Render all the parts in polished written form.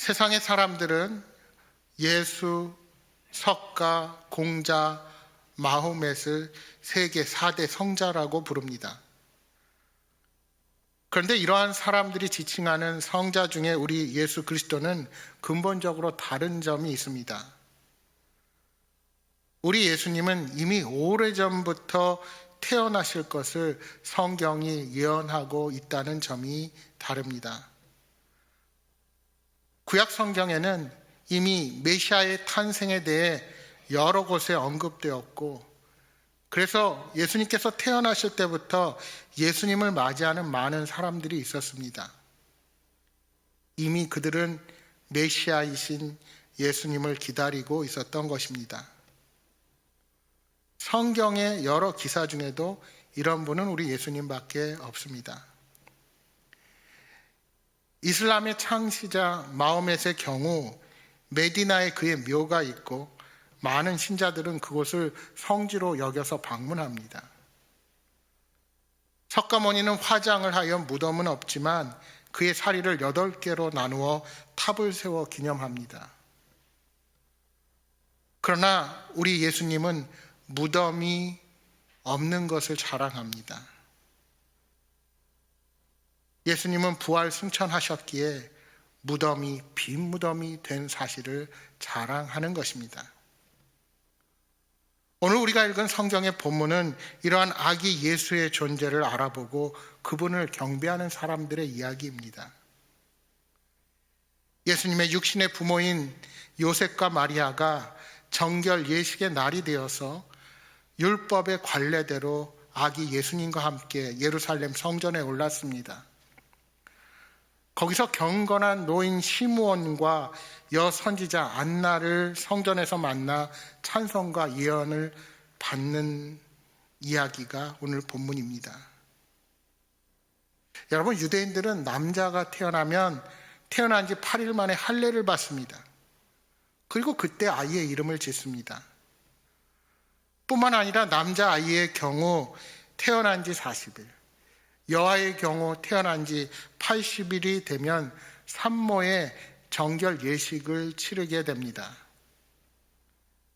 세상의 사람들은 예수, 석가, 공자, 마호멧을 세계 4대 성자라고 부릅니다. 그런데 이러한 사람들이 지칭하는 성자 중에 우리 예수 그리스도는 근본적으로 다른 점이 있습니다. 우리 예수님은 이미 오래전부터 태어나실 것을 성경이 예언하고 있다는 점이 다릅니다. 구약 성경에는 이미 메시아의 탄생에 대해 여러 곳에 언급되었고, 그래서 예수님께서 태어나실 때부터 예수님을 맞이하는 많은 사람들이 있었습니다. 이미 그들은 메시아이신 예수님을 기다리고 있었던 것입니다. 성경의 여러 기사 중에도 이런 분은 우리 예수님밖에 없습니다. 이슬람의 창시자 마호멧의 경우 메디나에 그의 묘가 있고 많은 신자들은 그곳을 성지로 여겨서 방문합니다. 석가모니는 화장을 하여 무덤은 없지만 그의 사리를 8개로 나누어 탑을 세워 기념합니다. 그러나 우리 예수님은 무덤이 없는 것을 자랑합니다. 예수님은 부활 승천하셨기에 무덤이 빈 무덤이 된 사실을 자랑하는 것입니다. 오늘 우리가 읽은 성경의 본문은 이러한 아기 예수의 존재를 알아보고 그분을 경배하는 사람들의 이야기입니다. 예수님의 육신의 부모인 요셉과 마리아가 정결 예식의 날이 되어서 율법의 관례대로 아기 예수님과 함께 예루살렘 성전에 올랐습니다. 거기서 경건한 노인 시므온과 여선지자 안나를 성전에서 만나 찬송과 예언을 받는 이야기가 오늘 본문입니다. 여러분, 유대인들은 남자가 태어나면 태어난 지 8일 만에 할례를 받습니다. 그리고 그때 아이의 이름을 짓습니다. 뿐만 아니라 남자아이의 경우 태어난 지 40일, 여아의 경우 태어난 지 80일이 되면 산모의 정결 예식을 치르게 됩니다.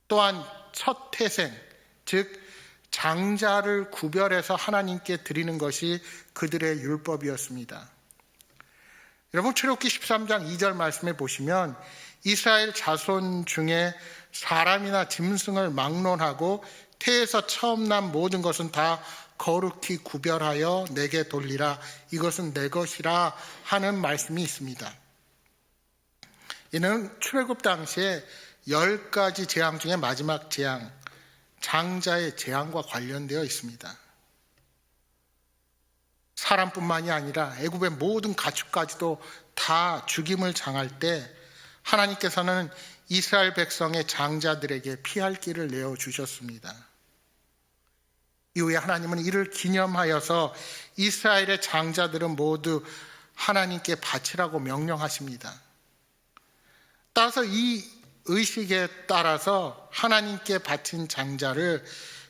또한 첫 태생, 즉 장자를 구별해서 하나님께 드리는 것이 그들의 율법이었습니다. 여러분, 출애굽기 13장 2절 말씀에 보시면 이스라엘 자손 중에 사람이나 짐승을 막론하고 태에서 처음 난 모든 것은 다 거룩히 구별하여 내게 돌리라, 이것은 내 것이라 하는 말씀이 있습니다. 이는 출애굽 당시에 10가지 재앙 중에 마지막 재앙, 장자의 재앙과 관련되어 있습니다. 사람뿐만이 아니라 애굽의 모든 가축까지도 다 죽임을 당할 때 하나님께서는 이스라엘 백성의 장자들에게 피할 길을 내어주셨습니다. 이후에 하나님은 이를 기념하여서 이스라엘의 장자들은 모두 하나님께 바치라고 명령하십니다. 따라서 이 의식에 따라서 하나님께 바친 장자를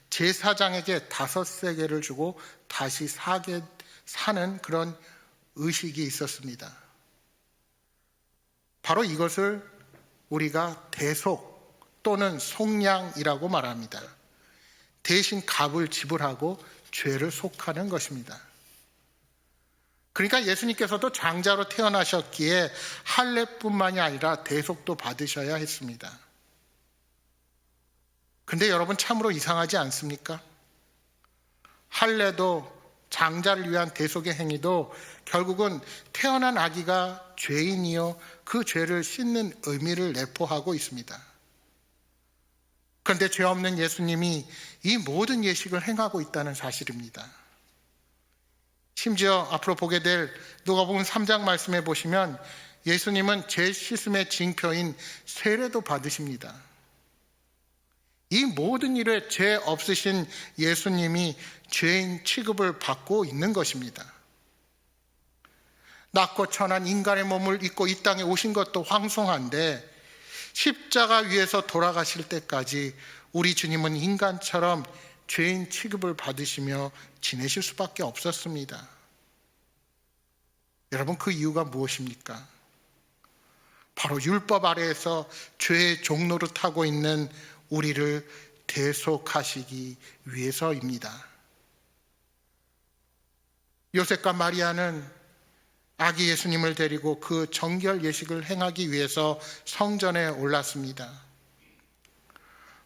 제사장에게 5세겔을 주고 다시 사는 그런 의식이 있었습니다. 바로 이것을 우리가 대속 또는 속량이라고 말합니다. 대신 값을 지불하고 죄를 속하는 것입니다. 그러니까 예수님께서도 장자로 태어나셨기에 할례뿐만이 아니라 대속도 받으셔야 했습니다. 근데 여러분, 참으로 이상하지 않습니까? 할례도 장자를 위한 대속의 행위도 결국은 태어난 아기가 죄인이요 그 죄를 씻는 의미를 내포하고 있습니다. 그런데 죄 없는 예수님이 이 모든 예식을 행하고 있다는 사실입니다. 심지어 앞으로 보게 될 누가복음 3장 말씀에 보시면 예수님은 죄 씻음의 징표인 세례도 받으십니다. 이 모든 일에 죄 없으신 예수님이 죄인 취급을 받고 있는 것입니다. 낮고 천한 인간의 몸을 입고 이 땅에 오신 것도 황송한데 십자가 위에서 돌아가실 때까지 우리 주님은 인간처럼 죄인 취급을 받으시며 지내실 수밖에 없었습니다. 여러분, 그 이유가 무엇입니까? 바로 율법 아래에서 죄의 종로를 타고 있는 우리를 대속하시기 위해서입니다. 요셉과 마리아는 아기 예수님을 데리고 그 정결 예식을 행하기 위해서 성전에 올랐습니다.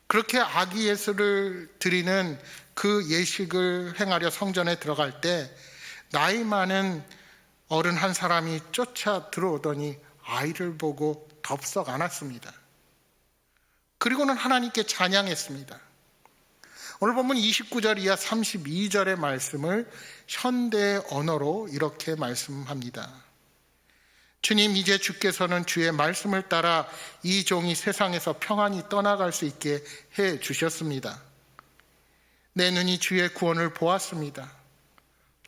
그렇게 아기 예수를 드리는 그 예식을 행하려 성전에 들어갈 때 나이 많은 어른 한 사람이 쫓아 들어오더니 아이를 보고 덥석 안았습니다. 그리고는 하나님께 찬양했습니다. 오늘 본문 29절 이하 32절의 말씀을 현대 언어로 이렇게 말씀합니다. 주님, 이제 주께서는 주의 말씀을 따라 이 종이 세상에서 평안히 떠나갈 수 있게 해 주셨습니다. 내 눈이 주의 구원을 보았습니다.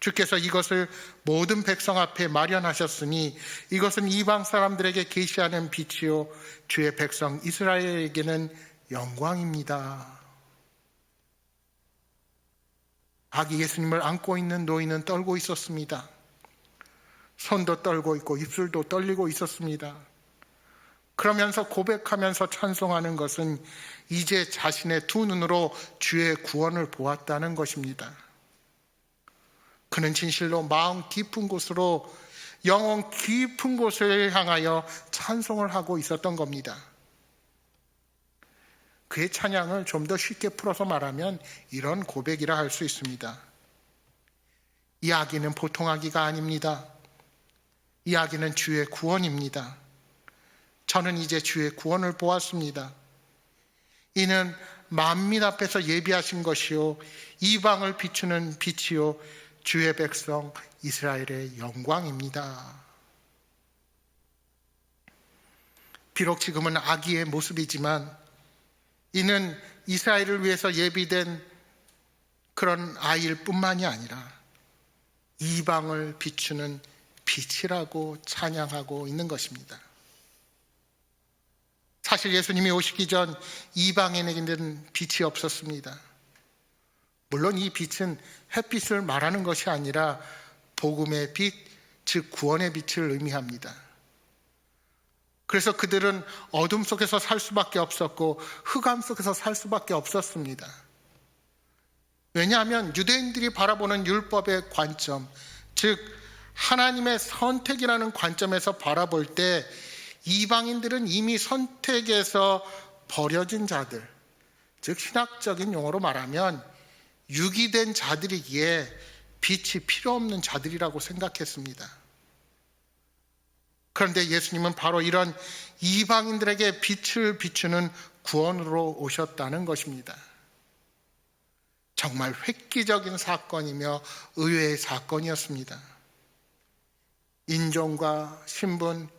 주께서 이것을 모든 백성 앞에 마련하셨으니 이것은 이방 사람들에게 계시하는 빛이요 주의 백성 이스라엘에게는 영광입니다. 아기 예수님을 안고 있는 노인은 떨고 있었습니다. 손도 떨고 있고 입술도 떨리고 있었습니다. 그러면서 고백하면서 찬송하는 것은 이제 자신의 두 눈으로 주의 구원을 보았다는 것입니다. 그는 진실로 마음 깊은 곳으로 영혼 깊은 곳을 향하여 찬송을 하고 있었던 겁니다. 그의 찬양을 좀 더 쉽게 풀어서 말하면 이런 고백이라 할 수 있습니다. 이 아기는 보통 아기가 아닙니다. 이 아기는 주의 구원입니다. 저는 이제 주의 구원을 보았습니다. 이는 만민 앞에서 예비하신 것이요 이방을 비추는 빛이요 주의 백성 이스라엘의 영광입니다. 비록 지금은 아기의 모습이지만 이는 이스라엘을 위해서 예비된 그런 아이일 뿐만이 아니라 이방을 비추는 빛이라고 찬양하고 있는 것입니다. 사실 예수님이 오시기 전 이방인에게는 빛이 없었습니다. 물론 이 빛은 햇빛을 말하는 것이 아니라 복음의 빛, 즉 구원의 빛을 의미합니다. 그래서 그들은 어둠 속에서 살 수밖에 없었고 흑암 속에서 살 수밖에 없었습니다. 왜냐하면 유대인들이 바라보는 율법의 관점, 즉 하나님의 선택이라는 관점에서 바라볼 때 이방인들은 이미 선택에서 버려진 자들, 즉 신학적인 용어로 말하면 유기된 자들이기에 빛이 필요 없는 자들이라고 생각했습니다. 그런데 예수님은 바로 이런 이방인들에게 빛을 비추는 구원으로 오셨다는 것입니다. 정말 획기적인 사건이며 의외의 사건이었습니다. 인종과 신분,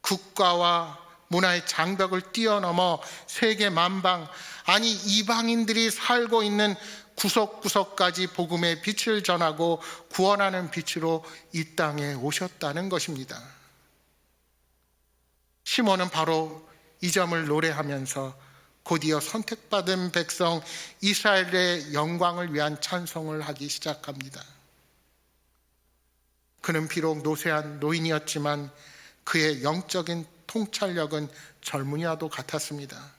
국가와 문화의 장벽을 뛰어넘어 세계 만방, 아니 이방인들이 살고 있는 구석구석까지 복음의 빛을 전하고 구원하는 빛으로 이 땅에 오셨다는 것입니다. 시몬은 바로 이 점을 노래하면서 곧이어 선택받은 백성 이스라엘의 영광을 위한 찬송을 하기 시작합니다. 그는 비록 노쇠한 노인이었지만 그의 영적인 통찰력은 젊은이와도 같았습니다.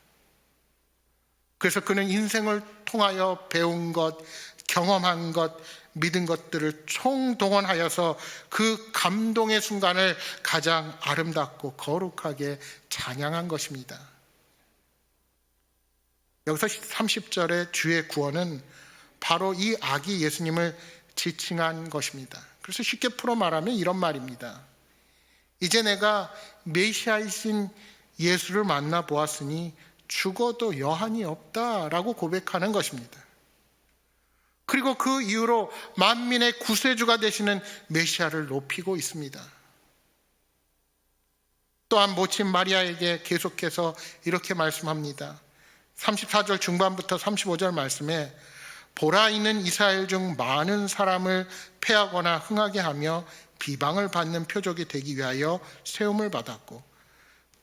그래서 그는 인생을 통하여 배운 것, 경험한 것, 믿은 것들을 총동원하여서 그 감동의 순간을 가장 아름답고 거룩하게 찬양한 것입니다. 여기서 30절의 주의 구원은 바로 이 아기 예수님을 지칭한 것입니다. 그래서 쉽게 풀어 말하면 이런 말입니다. 이제 내가 메시아이신 예수를 만나 보았으니 죽어도 여한이 없다라고 고백하는 것입니다. 그리고 그 이후로 만민의 구세주가 되시는 메시아를 높이고 있습니다. 또한 모친 마리아에게 계속해서 이렇게 말씀합니다. 34절 중반부터 35절 말씀에 보라 이는 이스라엘 중 많은 사람을 패하거나 흥하게 하며 비방을 받는 표적이 되기 위하여 세움을 받았고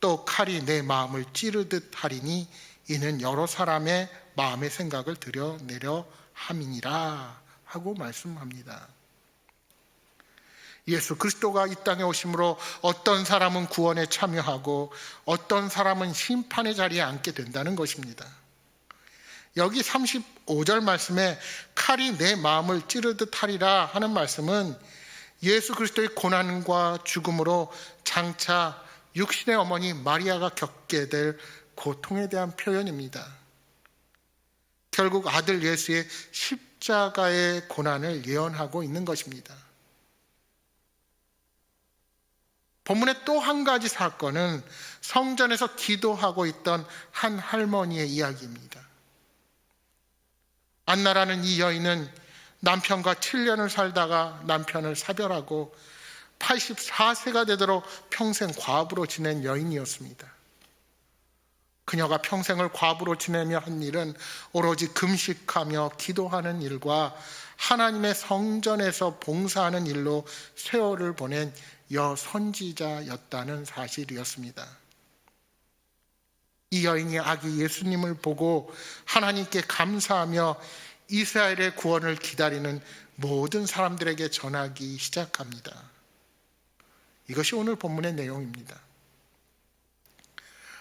또 칼이 내 마음을 찌르듯 하리니 이는 여러 사람의 마음의 생각을 드러내려 함이니라 하고 말씀합니다. 예수 그리스도가 이 땅에 오심으로 어떤 사람은 구원에 참여하고 어떤 사람은 심판의 자리에 앉게 된다는 것입니다. 여기 35절 말씀에 칼이 내 마음을 찌르듯 하리라 하는 말씀은 예수 그리스도의 고난과 죽음으로 장차 육신의 어머니 마리아가 겪게 될 고통에 대한 표현입니다. 결국 아들 예수의 십자가의 고난을 예언하고 있는 것입니다. 본문의 또 한 가지 사건은 성전에서 기도하고 있던 한 할머니의 이야기입니다. 안나라는 이 여인은 남편과 7년을 살다가 남편을 사별하고 84세가 되도록 평생 과부로 지낸 여인이었습니다. 그녀가 평생을 과부로 지내며 한 일은 오로지 금식하며 기도하는 일과 하나님의 성전에서 봉사하는 일로 세월을 보낸 여선지자였다는 사실이었습니다. 이 여인이 아기 예수님을 보고 하나님께 감사하며 이스라엘의 구원을 기다리는 모든 사람들에게 전하기 시작합니다. 이것이 오늘 본문의 내용입니다.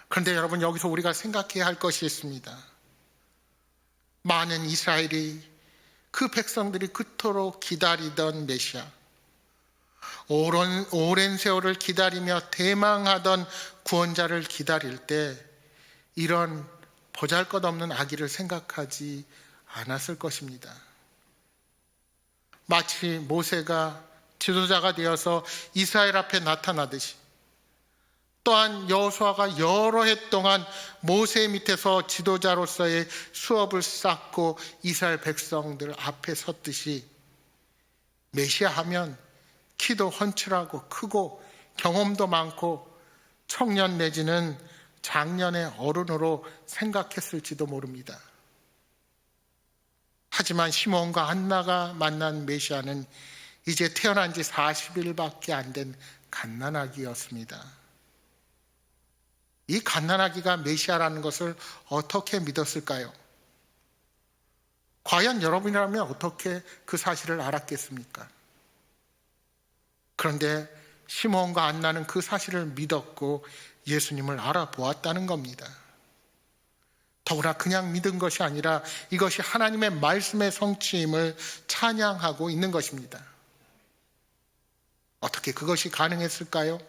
그런데 여러분, 여기서 우리가 생각해야 할 것이 있습니다. 많은 이스라엘이, 그 백성들이 그토록 기다리던 메시아, 오랜 세월을 기다리며 대망하던 구원자를 기다릴 때 이런 보잘것없는 아기를 생각하지 않았을 것입니다. 마치 모세가 지도자가 되어서 이스라엘 앞에 나타나듯이, 또한 여호수아가 여러 해 동안 모세 밑에서 지도자로서의 수업을 쌓고 이스라엘 백성들 앞에 섰듯이, 메시아 하면 키도 훤칠하고 크고 경험도 많고 청년 내지는 장년의 어른으로 생각했을지도 모릅니다. 하지만 시몬과 안나가 만난 메시아는 이제 태어난 지 40일밖에 안 된 갓난아기였습니다. 이 갓난아기가 메시아라는 것을 어떻게 믿었을까요? 과연 여러분이라면 어떻게 그 사실을 알았겠습니까? 그런데 시몬과 안나는 그 사실을 믿었고 예수님을 알아보았다는 겁니다. 더구나 그냥 믿은 것이 아니라 이것이 하나님의 말씀의 성취임을 찬양하고 있는 것입니다. 어떻게 그것이 가능했을까요?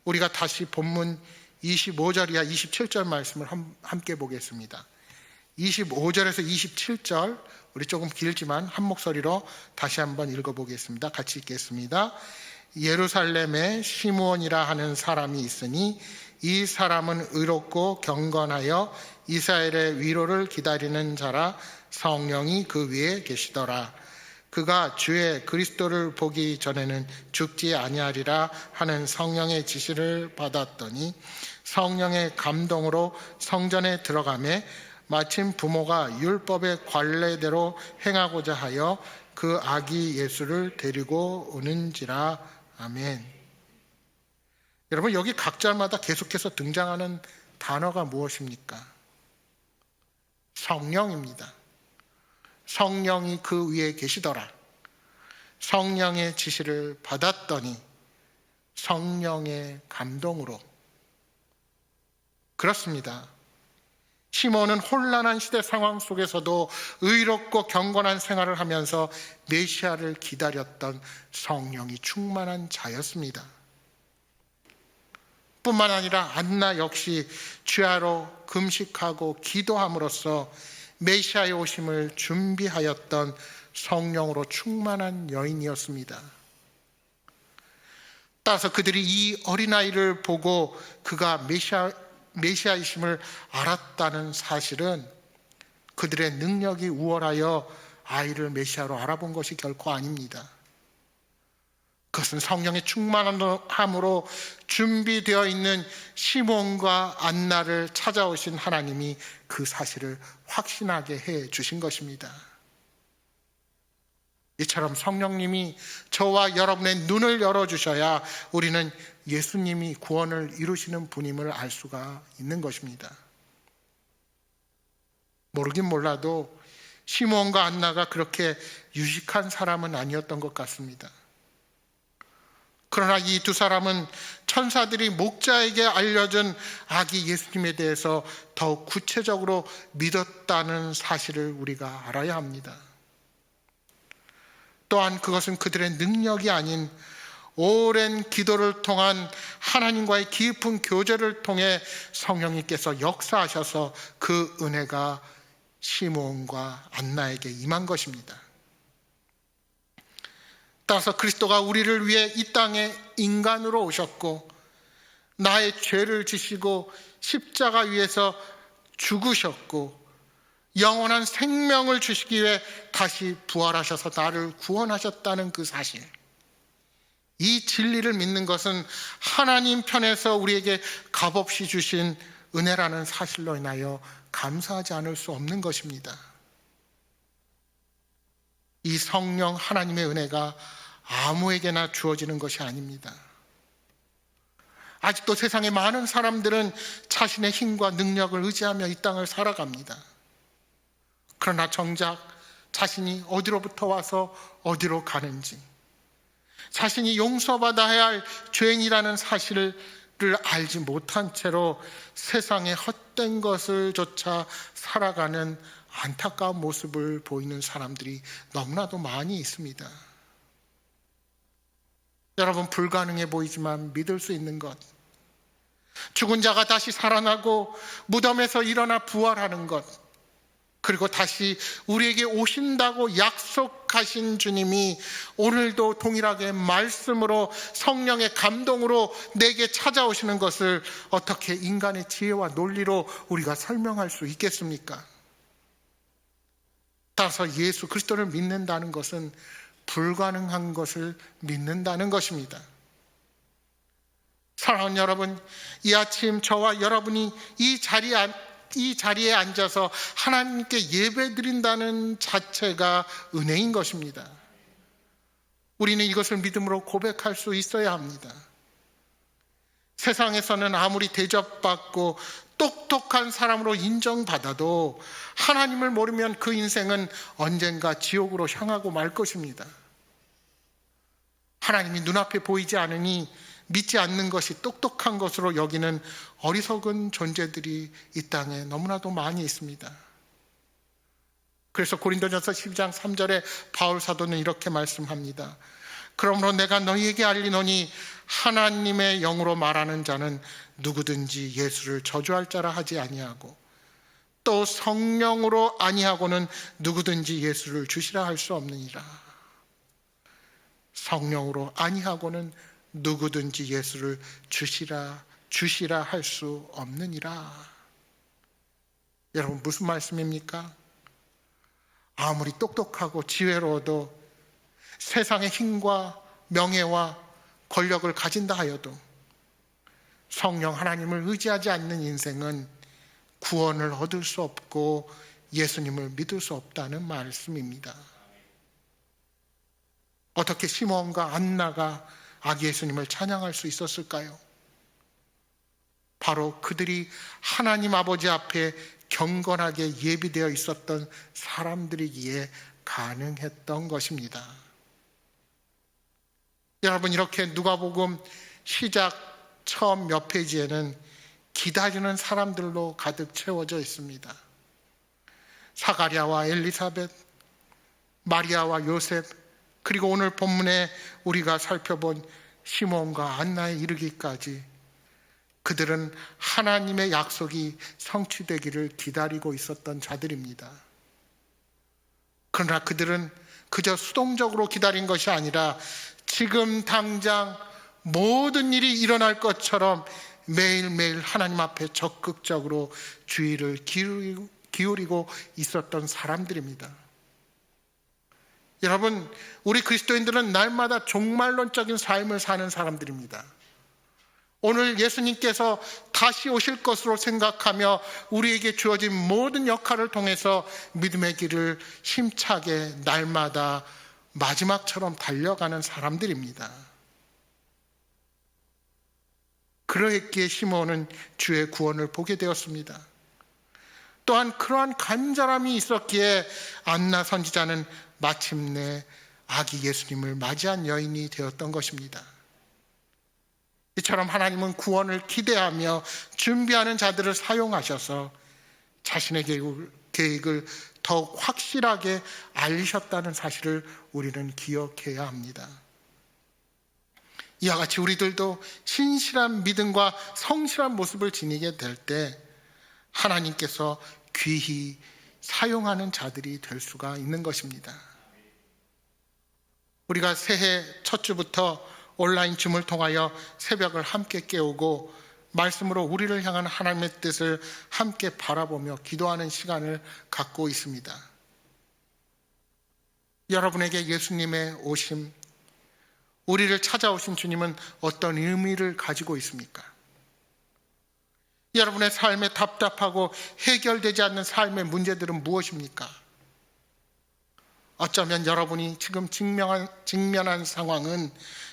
우리가 다시 본문 25절 이하 27절 말씀을 함께 보겠습니다. 25절에서 27절, 우리 조금 길지만 한 목소리로 다시 한번 읽어보겠습니다. 같이 읽겠습니다. 예루살렘에 시므온이라 하는 사람이 있으니 이 사람은 의롭고 경건하여 이스라엘의 위로를 기다리는 자라. 성령이 그 위에 계시더라. 그가 주의 그리스도를 보기 전에는 죽지 아니하리라 하는 성령의 지시를 받았더니 성령의 감동으로 성전에 들어가매 마침 부모가 율법의 관례대로 행하고자 하여 그 아기 예수를 데리고 오는지라. 아멘. 여러분, 여기 각 절마다 계속해서 등장하는 단어가 무엇입니까? 성령입니다. 성령이 그 위에 계시더라. 성령의 지시를 받았더니 성령의 감동으로. 그렇습니다. 시몬은 혼란한 시대 상황 속에서도 의롭고 경건한 생활을 하면서 메시아를 기다렸던 성령이 충만한 자였습니다. 뿐만 아니라 안나 역시 주야로 금식하고 기도함으로써 메시아의 오심을 준비하였던 성령으로 충만한 여인이었습니다. 따라서 그들이 이 어린아이를 보고 그가 메시아이심을 알았다는 사실은 그들의 능력이 우월하여 아이를 메시아로 알아본 것이 결코 아닙니다. 그것은 성령의 충만함으로 준비되어 있는 시몬과 안나를 찾아오신 하나님이 그 사실을 확신하게 해 주신 것입니다. 이처럼 성령님이 저와 여러분의 눈을 열어주셔야 우리는 예수님이 구원을 이루시는 분임을 알 수가 있는 것입니다. 모르긴 몰라도 시몬과 안나가 그렇게 유식한 사람은 아니었던 것 같습니다. 그러나 이 두 사람은 천사들이 목자에게 알려준 아기 예수님에 대해서 더욱 구체적으로 믿었다는 사실을 우리가 알아야 합니다. 또한 그것은 그들의 능력이 아닌 오랜 기도를 통한 하나님과의 깊은 교제를 통해 성령님께서 역사하셔서 그 은혜가 시므온과 안나에게 임한 것입니다. 따라서 그리스도가 우리를 위해 이 땅에 인간으로 오셨고 나의 죄를 지시고 십자가 위에서 죽으셨고 영원한 생명을 주시기 위해 다시 부활하셔서 나를 구원하셨다는 그 사실, 이 진리를 믿는 것은 하나님 편에서 우리에게 값없이 주신 은혜라는 사실로 인하여 감사하지 않을 수 없는 것입니다. 이 성령 하나님의 은혜가 아무에게나 주어지는 것이 아닙니다. 아직도 세상의 많은 사람들은 자신의 힘과 능력을 의지하며 이 땅을 살아갑니다. 그러나 정작 자신이 어디로부터 와서 어디로 가는지, 자신이 용서받아야 할 죄인이라는 사실을 알지 못한 채로 세상의 헛된 것을 조차 살아가는 안타까운 모습을 보이는 사람들이 너무나도 많이 있습니다. 여러분, 불가능해 보이지만 믿을 수 있는 것, 죽은 자가 다시 살아나고 무덤에서 일어나 부활하는 것, 그리고 다시 우리에게 오신다고 약속하신 주님이 오늘도 동일하게 말씀으로 성령의 감동으로 내게 찾아오시는 것을 어떻게 인간의 지혜와 논리로 우리가 설명할 수 있겠습니까? 따라서 예수 그리스도를 믿는다는 것은 불가능한 것을 믿는다는 것입니다. 사랑하는 여러분, 이 아침 저와 여러분이 이 자리에 앉아서 하나님께 예배드린다는 자체가 은혜인 것입니다. 우리는 이것을 믿음으로 고백할 수 있어야 합니다. 세상에서는 아무리 대접받고 똑똑한 사람으로 인정받아도 하나님을 모르면 그 인생은 언젠가 지옥으로 향하고 말 것입니다. 하나님이 눈앞에 보이지 않으니 믿지 않는 것이 똑똑한 것으로 여기는 어리석은 존재들이 이 땅에 너무나도 많이 있습니다. 그래서 고린도전서 12장 3절에 바울 사도는 이렇게 말씀합니다. 그러므로 내가 너희에게 알리노니 하나님의 영으로 말하는 자는 누구든지 예수를 저주할 자라 하지 아니하고 또 성령으로 아니하고는 누구든지 예수를 주시라 할 수 없느니라. 성령으로 아니하고는 누구든지 예수를 주시라 할 수 없느니라. 여러분, 무슨 말씀입니까? 아무리 똑똑하고 지혜로워도 세상의 힘과 명예와 권력을 가진다 하여도 성령 하나님을 의지하지 않는 인생은 구원을 얻을 수 없고 예수님을 믿을 수 없다는 말씀입니다. 어떻게 시몬과 안나가 아기 예수님을 찬양할 수 있었을까요? 바로 그들이 하나님 아버지 앞에 경건하게 예비되어 있었던 사람들이기에 가능했던 것입니다. 여러분, 이렇게 누가복음 시작 처음 몇 페이지에는 기다리는 사람들로 가득 채워져 있습니다. 사가랴와 엘리사벳, 마리아와 요셉, 그리고 오늘 본문에 우리가 살펴본 시몬과 안나에 이르기까지 그들은 하나님의 약속이 성취되기를 기다리고 있었던 자들입니다. 그러나 그들은 그저 수동적으로 기다린 것이 아니라 지금 당장 모든 일이 일어날 것처럼 매일매일 하나님 앞에 적극적으로 주의를 기울이고 있었던 사람들입니다. 여러분, 우리 그리스도인들은 날마다 종말론적인 삶을 사는 사람들입니다. 오늘 예수님께서 다시 오실 것으로 생각하며 우리에게 주어진 모든 역할을 통해서 믿음의 길을 힘차게 날마다 마지막처럼 달려가는 사람들입니다. 그러했기에 시몬은 주의 구원을 보게 되었습니다. 또한 그러한 간절함이 있었기에 안나 선지자는 마침내 아기 예수님을 맞이한 여인이 되었던 것입니다. 이처럼 하나님은 구원을 기대하며 준비하는 자들을 사용하셔서 자신의 계획을 더욱 확실하게 알리셨다는 사실을 우리는 기억해야 합니다. 이와 같이 우리들도 신실한 믿음과 성실한 모습을 지니게 될 때 하나님께서 귀히 사용하는 자들이 될 수가 있는 것입니다. 우리가 새해 첫 주부터 온라인 줌을 통하여 새벽을 함께 깨우고 말씀으로 우리를 향한 하나님의 뜻을 함께 바라보며 기도하는 시간을 갖고 있습니다. 여러분에게 예수님의 오심, 우리를 찾아오신 주님은 어떤 의미를 가지고 있습니까? 여러분의 삶에 답답하고 해결되지 않는 삶의 문제들은 무엇입니까? 어쩌면 여러분이 지금 직면한 상황은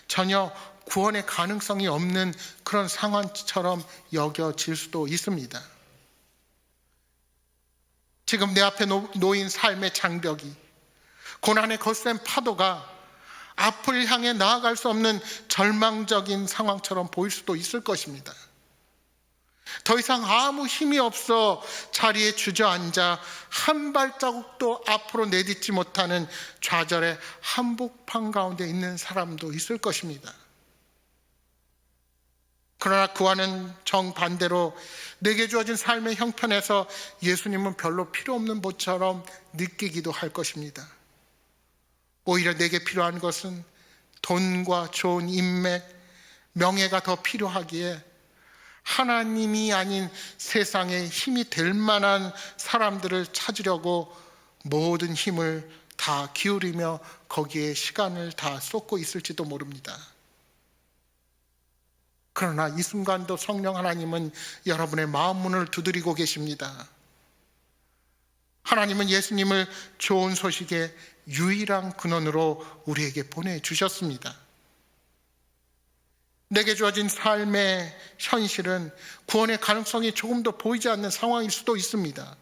전혀 구원의 가능성이 없는 그런 상황처럼 여겨질 수도 있습니다. 지금 내 앞에 놓인 삶의 장벽이, 고난의 거센 파도가 앞을 향해 나아갈 수 없는 절망적인 상황처럼 보일 수도 있을 것입니다. 더 이상 아무 힘이 없어 자리에 주저앉아 한 발자국도 앞으로 내딛지 못하는 좌절의 한복판 가운데 있는 사람도 있을 것입니다. 그러나 그와는 정반대로 내게 주어진 삶의 형편에서 예수님은 별로 필요 없는 것처럼 느끼기도 할 것입니다. 오히려 내게 필요한 것은 돈과 좋은 인맥, 명예가 더 필요하기에 하나님이 아닌 세상에 힘이 될 만한 사람들을 찾으려고 모든 힘을 다 기울이며 거기에 시간을 다 쏟고 있을지도 모릅니다. 그러나 이 순간도 성령 하나님은 여러분의 마음 문을 두드리고 계십니다. 하나님은 예수님을 좋은 소식의 유일한 근원으로 우리에게 보내주셨습니다. 내게 주어진 삶의 현실은 구원의 가능성이 조금도 보이지 않는 상황일 수도 있습니다.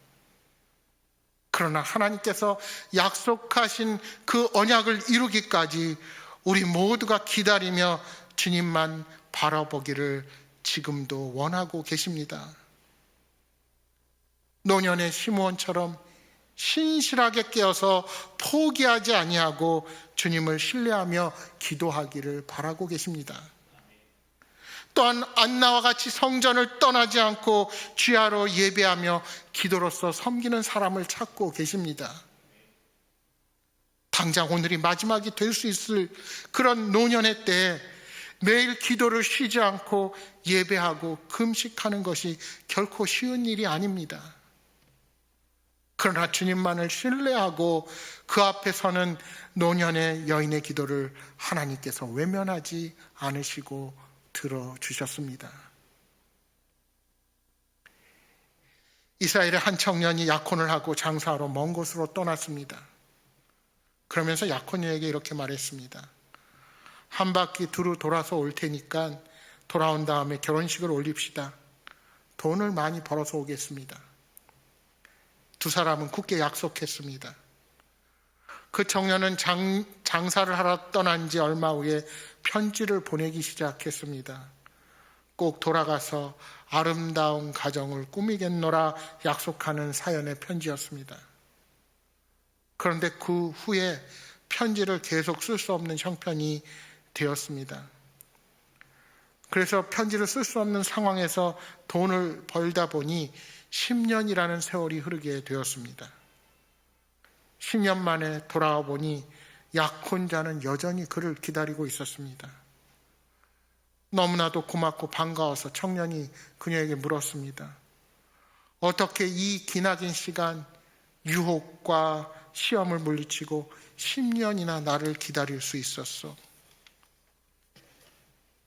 그러나 하나님께서 약속하신 그 언약을 이루기까지 우리 모두가 기다리며 주님만 바라보기를 지금도 원하고 계십니다. 노년의 시므온처럼 신실하게 깨어서 포기하지 아니하고 주님을 신뢰하며 기도하기를 바라고 계십니다. 또한 안나와 같이 성전을 떠나지 않고 주야로 예배하며 기도로서 섬기는 사람을 찾고 계십니다. 당장 오늘이 마지막이 될 수 있을 그런 노년의 때에 매일 기도를 쉬지 않고 예배하고 금식하는 것이 결코 쉬운 일이 아닙니다. 그러나 주님만을 신뢰하고 그 앞에 서는 노년의 여인의 기도를 하나님께서 외면하지 않으시고 들어주셨습니다. 이스라엘의 한 청년이 약혼을 하고 장사하러 먼 곳으로 떠났습니다. 그러면서 약혼녀에게 이렇게 말했습니다. 한 바퀴 두루 돌아서 올 테니까 돌아온 다음에 결혼식을 올립시다. 돈을 많이 벌어서 오겠습니다. 두 사람은 굳게 약속했습니다. 그 청년은 장사를 하러 떠난 지 얼마 후에 편지를 보내기 시작했습니다. 꼭 돌아가서 아름다운 가정을 꾸미겠노라 약속하는 사연의 편지였습니다. 그런데 그 후에 편지를 계속 쓸 수 없는 형편이 되었습니다. 그래서 편지를 쓸 수 없는 상황에서 돈을 벌다 보니 10년이라는 세월이 흐르게 되었습니다. 10년 만에 돌아와 보니 약혼자는 여전히 그를 기다리고 있었습니다. 너무나도 고맙고 반가워서 청년이 그녀에게 물었습니다. 어떻게 이 기나긴 시간 유혹과 시험을 물리치고 10년이나 나를 기다릴 수 있었어?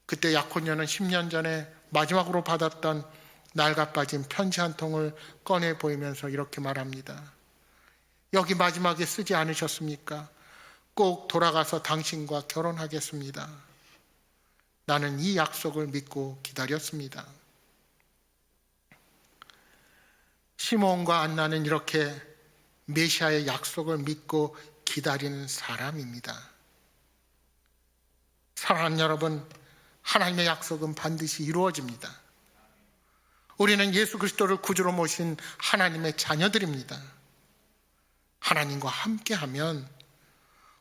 그때 약혼녀는 10년 전에 마지막으로 받았던 낡아 빠진 편지 한 통을 꺼내 보이면서 이렇게 말합니다. 여기 마지막에 쓰지 않으셨습니까? 꼭 돌아가서 당신과 결혼하겠습니다. 나는 이 약속을 믿고 기다렸습니다. 시몬과 안나는 이렇게 메시아의 약속을 믿고 기다리는 사람입니다. 사랑하는 여러분, 하나님의 약속은 반드시 이루어집니다. 우리는 예수 그리스도를 구주로 모신 하나님의 자녀들입니다. 하나님과 함께하면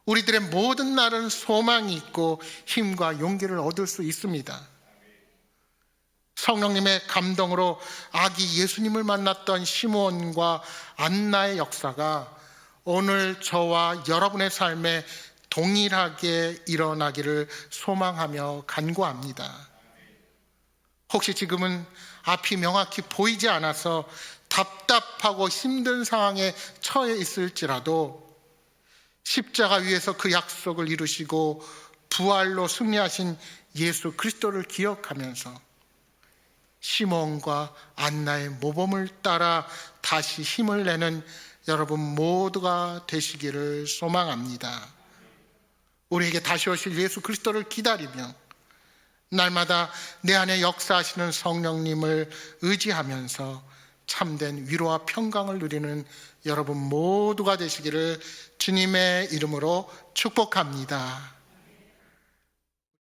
우리들의 모든 날은 소망이 있고 힘과 용기를 얻을 수 있습니다. 성령님의 감동으로 아기 예수님을 만났던 시므온과 안나의 역사가 오늘 저와 여러분의 삶에 동일하게 일어나기를 소망하며 간구합니다. 혹시 지금은 앞이 명확히 보이지 않아서 답답하고 힘든 상황에 처해 있을지라도 십자가 위에서 그 약속을 이루시고 부활로 승리하신 예수 그리스도를 기억하면서 시몬과 안나의 모범을 따라 다시 힘을 내는 여러분 모두가 되시기를 소망합니다. 우리에게 다시 오실 예수 그리스도를 기다리며 날마다 내 안에 역사하시는 성령님을 의지하면서 참된 위로와 평강을 누리는 여러분 모두가 되시기를 주님의 이름으로 축복합니다.